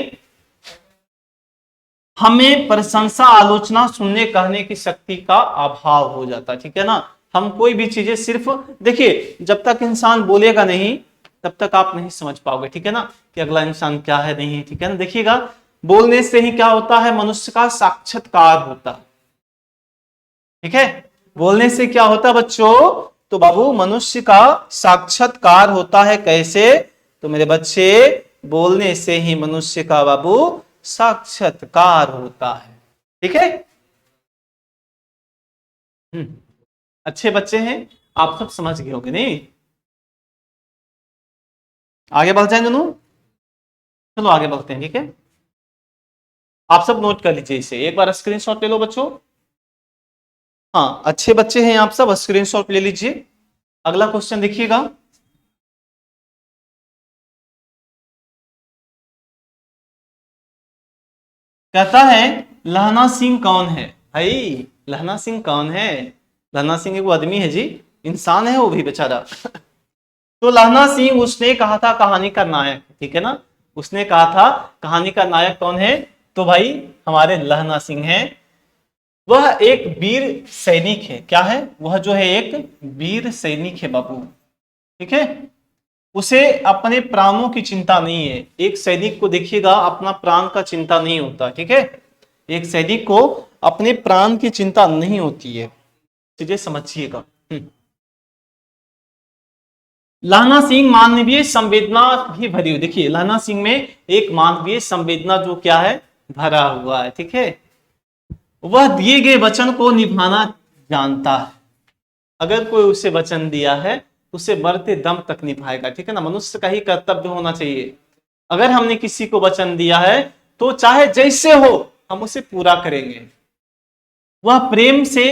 हमें प्रशंसा आलोचना सुनने कहने की शक्ति का अभाव हो जाता, ठीक है ना। हम कोई भी चीजें सिर्फ, देखिए जब तक इंसान बोलेगा नहीं तब तक आप नहीं समझ पाओगे, ठीक है ना, कि अगला इंसान क्या है नहीं है, ठीक है ना। देखिएगा बोलने से ही क्या होता है? मनुष्य का साक्षात्कार होता है, ठीक है। बोलने से क्या होता है बच्चों? तो बाबू मनुष्य का साक्षात्कार होता है। कैसे? तो मेरे बच्चे बोलने से ही मनुष्य का बाबू साक्षात्कार होता है, ठीक है। अच्छे बच्चे हैं आप, सब समझ गए होंगे नहीं। आगे बढ़ जाए दोनों। चलो आगे बढ़ते हैं, ठीक है। आप सब नोट कर लीजिए इसे, एक बार स्क्रीनशॉट ले लो बच्चों। हाँ अच्छे बच्चे हैं आप सब, स्क्रीनशॉट ले लीजिए। अगला क्वेश्चन देखिएगा। कहता है लहना सिंह कौन है? भाई लहना सिंह कौन है? लहना सिंह एक वो आदमी है जी, इंसान है वो भी बेचारा। तो लहना सिंह उसने कहा था कहानी का नायक, ठीक है ना। उसने कहा था कहानी का नायक कौन है? तो भाई हमारे लहना सिंह है। वह एक वीर सैनिक है। क्या है? वह जो है एक वीर सैनिक है बाबू, ठीक है। उसे अपने प्राणों की चिंता नहीं है। एक सैनिक को देखिएगा अपना प्राण का चिंता नहीं होता, ठीक है। एक सैनिक को अपने प्राण की चिंता नहीं होती है, चीजें समझिएगा। लहना सिंह मानवीय संवेदना भी भरी हुई, देखिए लहना सिंह में एक मानवीय संवेदना जो क्या है, भरा हुआ है, ठीक है। वह दिए गए वचन को निभाना जानता है, अगर कोई उसे वचन दिया है तो उसे मरते दम तक निभाएगा, ठीक है ना। मनुष्य का ही कर्तव्य होना चाहिए, अगर हमने किसी को वचन दिया है तो चाहे जैसे हो हम उसे पूरा करेंगे। वह प्रेम से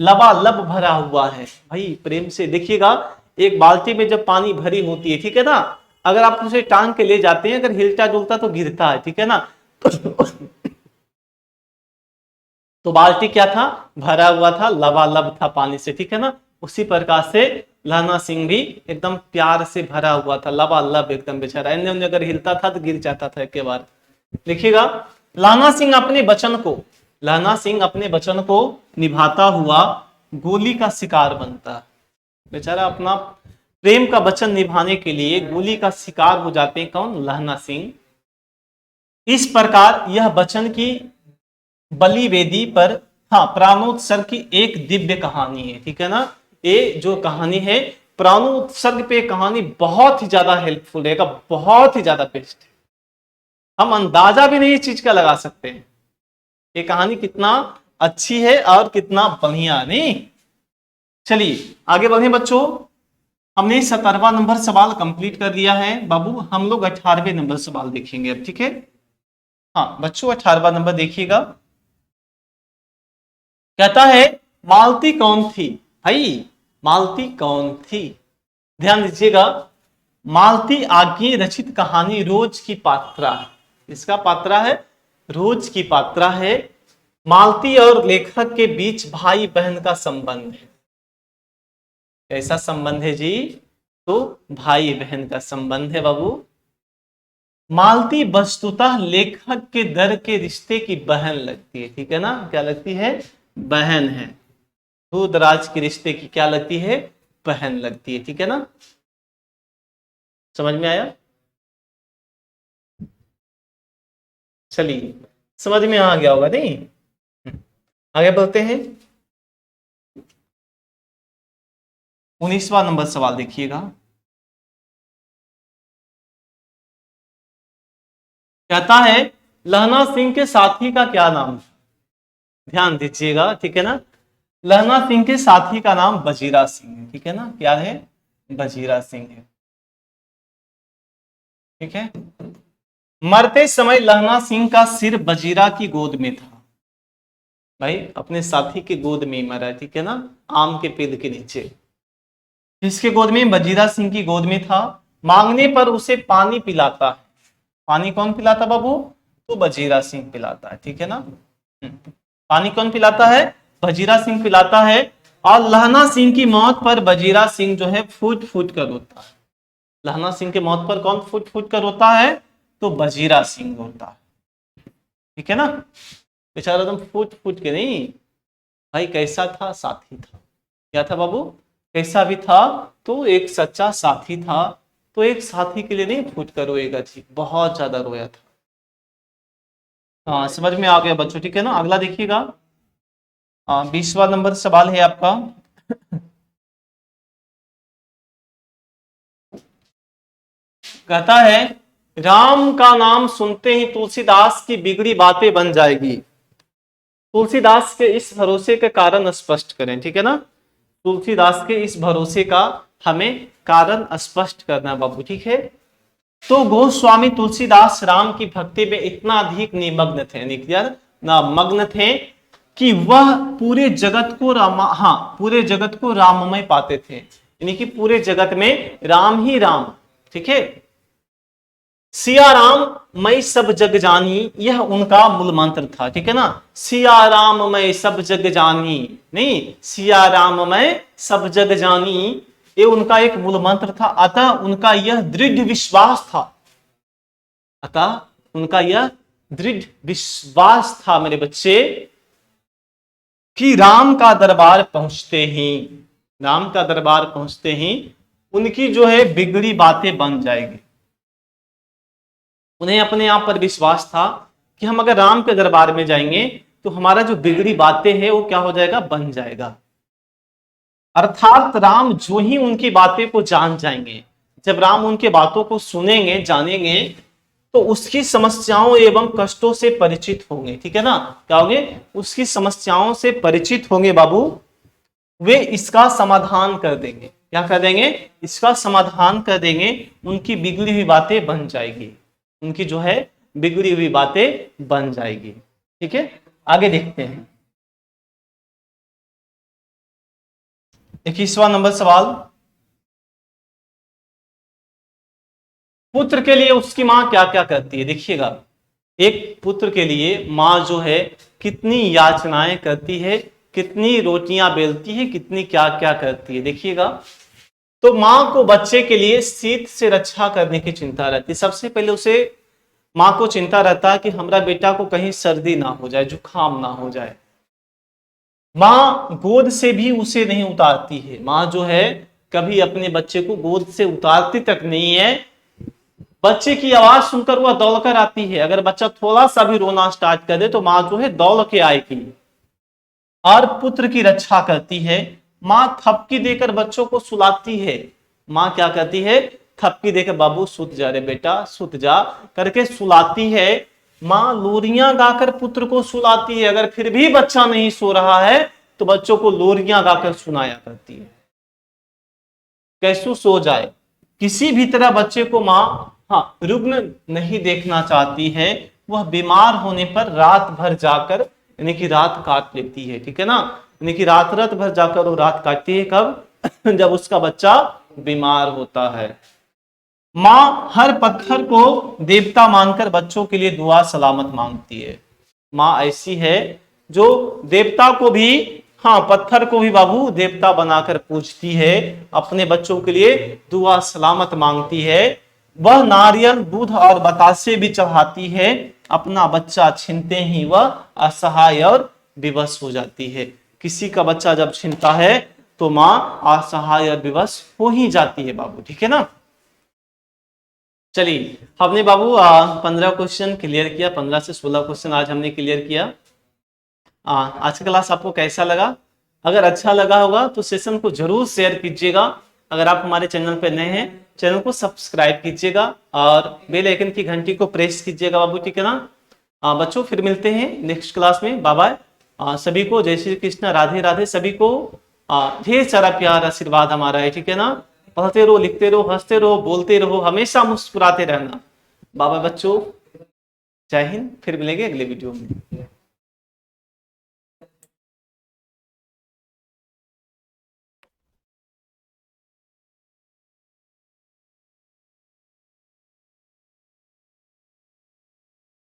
लबालब भरा हुआ है, भाई प्रेम से, देखिएगा एक बाल्टी में जब पानी भरी होती है, ठीक है ना, अगर आप उसे टांग के ले जाते हैं, अगर हिलता डुलता तो गिरता है, ठीक है ना। तो बाल्टी क्या था, भरा हुआ था, लबालब था पानी से, ठीक है ना। उसी प्रकार से लहना सिंह भी एकदम प्यार से भरा हुआ था, लबालब एकदम, बेचारा इन्हें उन्हें अगर हिलता था तो गिर जाता था एक के बार। देखिएगा लहना सिंह अपने वचन को, लहना सिंह अपने वचन को निभाता हुआ गोली का शिकार बनता, बेचारा अपना प्रेम का वचन निभाने के लिए गोली का शिकार हो जाते हैं, कौन, लहना सिंह। इस प्रकार यह वचन की बलि वेदी पर, हाँ, प्राणोत्सर्ग की एक दिव्य कहानी है, ठीक है ना। ये जो कहानी है प्राणोत्सर्ग पे, कहानी बहुत ही ज्यादा हेल्पफुल रहेगा, बहुत ही ज्यादा बेस्ट है, हम अंदाजा भी नहीं इस चीज का लगा सकते हैं ये कहानी कितना अच्छी है और कितना बढ़िया, नहीं। चलिए आगे बढ़े बच्चों, हमने 17वां नंबर सवाल कंप्लीट कर लिया है बाबू, हम लोग 18वें नंबर सवाल देखेंगे अब, ठीक है। हाँ बच्चों 18वां नंबर देखिएगा, कहता है मालती कौन थी, भाई मालती कौन थी, ध्यान दीजिएगा। मालती आगे रचित कहानी रोज की पात्रा है, इसका पात्रा है, रोज की पात्रा है। मालती और लेखक के बीच भाई बहन का संबंध है, कैसा संबंध है जी, तो भाई बहन का संबंध है बाबू। मालती वस्तुतः लेखक के दर के रिश्ते की बहन लगती है, ठीक है ना, क्या लगती है, बहन है, दूर दराज के रिश्ते की क्या लगती है, बहन लगती है, ठीक है ना। समझ में आया, चलिए समझ में आ गया होगा, नहीं। आगे बढ़ते हैं, 19वां नंबर सवाल देखिएगा, कहता है लहना सिंह के साथी का क्या नाम था, ध्यान दीजिएगा, ठीक है ना। लहना सिंह के साथी का नाम बजीरा सिंह है, ठीक है ना, क्या है, बजीरा सिंह है, ठीक है। मरते समय लहना सिंह का सिर बजीरा की गोद में था, भाई अपने साथी के गोद में ही मरा है, ठीक है ना, आम के पेड़ के नीचे, किसके गोद में, बजीरा सिंह की गोद में था। मांगने पर उसे पानी पिलाता है, पानी कौन पिलाता बाबू, तो बजीरा सिंह पिलाता है, ठीक है ना। पानी कौन पिलाता है, बजीरा सिंह पिलाता है। और लहना सिंह की मौत पर बजीरा सिंह जो है फूट फूट कर रोता है, लहना सिंह के मौत पर कौन फूट फूट कर रोता है, तो बजीरा सिंह रोता है, ठीक है ना। बेचारा एकदम फूट फूट के, नहीं भाई कैसा था, साथी था, क्या था बाबू, कैसा भी था, तो एक सच्चा साथी था, तो एक साथी के लिए नहीं फूट कर रोएगा जी, बहुत ज्यादा रोया था। हाँ समझ में आ गया बच्चों, ठीक है ना। अगला देखिएगा, 20वां नंबर सवाल है आपका, कहता है राम का नाम सुनते ही तुलसीदास की बिगड़ी बातें बन जाएगी, तुलसीदास के इस भरोसे के कारण स्पष्ट करें, ठीक है ना। तुलसीदास के इस भरोसे का हमें कारण स्पष्ट करना बाबू, ठीक है। तो गोस्वामी तुलसीदास राम की भक्ति में इतना अधिक निमग्न थे, मग्न थे कि वह पूरे जगत को पूरे जगत को राममय पाते थे, यानी कि पूरे जगत में राम ही राम, ठीक है। सिया राम मैं सब जग जानी, यह उनका मूल मंत्र था, ठीक है ना। सिया राम मैं सब जग जानी, नहीं सिया राम मैं सब जग जानी, ये उनका एक मूल मंत्र था। अतः उनका यह दृढ़ विश्वास था, अतः उनका यह दृढ़ विश्वास था मेरे बच्चे, कि राम का दरबार पहुंचते ही, राम का दरबार पहुंचते ही उनकी जो है बिगड़ी बातें बन जाएगी। उन्हें अपने आप पर विश्वास था कि हम अगर राम के दरबार में जाएंगे तो हमारा जो बिगड़ी बातें हैं वो क्या हो जाएगा, बन जाएगा। अर्थात राम जो ही उनकी बातें को जान जाएंगे, जब राम उनके बातों को सुनेंगे जानेंगे तो उसकी समस्याओं एवं कष्टों से परिचित होंगे। ठीक है ना, क्या होंगे, उसकी समस्याओं से परिचित होंगे बाबू, वे इसका समाधान कर देंगे। क्या कर देंगे, इसका समाधान कर देंगे, उनकी बिगड़ी हुई बातें बन जाएगी, उनकी जो है बिगड़ी हुई बातें बन जाएगी। ठीक है, आगे देखते हैं 21वां नंबर सवाल। पुत्र के लिए उसकी मां क्या क्या करती है, देखिएगा, एक पुत्र के लिए मां जो है कितनी याचनाएं करती है, कितनी रोटियां बेलती है, कितनी क्या क्या करती है, देखिएगा। तो मां को बच्चे के लिए शीत से रक्षा करने की चिंता रहती है। सबसे पहले उसे, मां को चिंता रहता है कि हमारा बेटा को कहीं सर्दी ना हो जाए, जुकाम ना हो जाए। मां गोद से भी उसे नहीं उतारती है, मां जो है कभी अपने बच्चे को गोद से उतारती तक नहीं है। बच्चे की आवाज सुनकर वह दौड़ कर आती है, अगर बच्चा थोड़ा सा भी रोना स्टार्ट कर दे तो मां जो है दौड़ के आएगी और पुत्र की रक्षा करती है। मां थपकी देकर बच्चों को सुलाती है, मां क्या करती है, थपकी देकर बाबू सुत जा रे बेटा सुत जा करके सुलाती है। मां लोरियां गाकर पुत्र को सुलाती है, अगर फिर भी बच्चा नहीं सो रहा है तो बच्चों को लोरियां गाकर सुनाया करती है, कैसे सो जाए। किसी भी तरह बच्चे को मां, हाँ, रुग्ण नहीं देखना चाहती है, वह बीमार होने पर रात भर जाकर यानी कि रात काट लेती है। ठीक है ना, यानी कि रात रात भर जाकर वो रात काटती है, कब जब उसका बच्चा बीमार होता है। मां हर पत्थर को देवता मानकर बच्चों के लिए दुआ सलामत मांगती है। मां ऐसी है जो देवता को भी, हाँ, पत्थर को भी बाबू देवता बनाकर पूजती है, अपने बच्चों के लिए दुआ सलामत मांगती है। वह नारियल दूध और बतासे भी चढ़ाती है, अपना बच्चा छीनते ही वह असहाय और विवश हो जाती है। किसी का बच्चा जब छीनता है तो मां असहाय और विवश हो ही जाती है बाबू। ठीक है ना, चलिए हमने बाबू 15 क्वेश्चन क्लियर किया, 15 से 16 क्वेश्चन आज हमने क्लियर किया। आज का क्लास आपको कैसा लगा, अगर अच्छा लगा होगा तो सेशन को जरूर शेयर कीजिएगा। अगर आप हमारे चैनल पर नए हैं, चैनल को सब्सक्राइब कीजिएगा और बेल आइकन की घंटी को प्रेस कीजिएगा बाबू। ठीक है ना, बच्चों फिर मिलते हैं नेक्स्ट क्लास में, बाय बाय। सभी को जय श्री कृष्ण, राधे राधे। सभी को ढेर सारा प्यार आशीर्वाद हमारा है। ठीक है ना, पढ़ते रहो, लिखते रहो, हंसते रहो, बोलते रहो, हमेशा मुस्कुराते रहना। बाबा बच्चों, जय हिंद, फिर मिलेंगे अगले वीडियो में।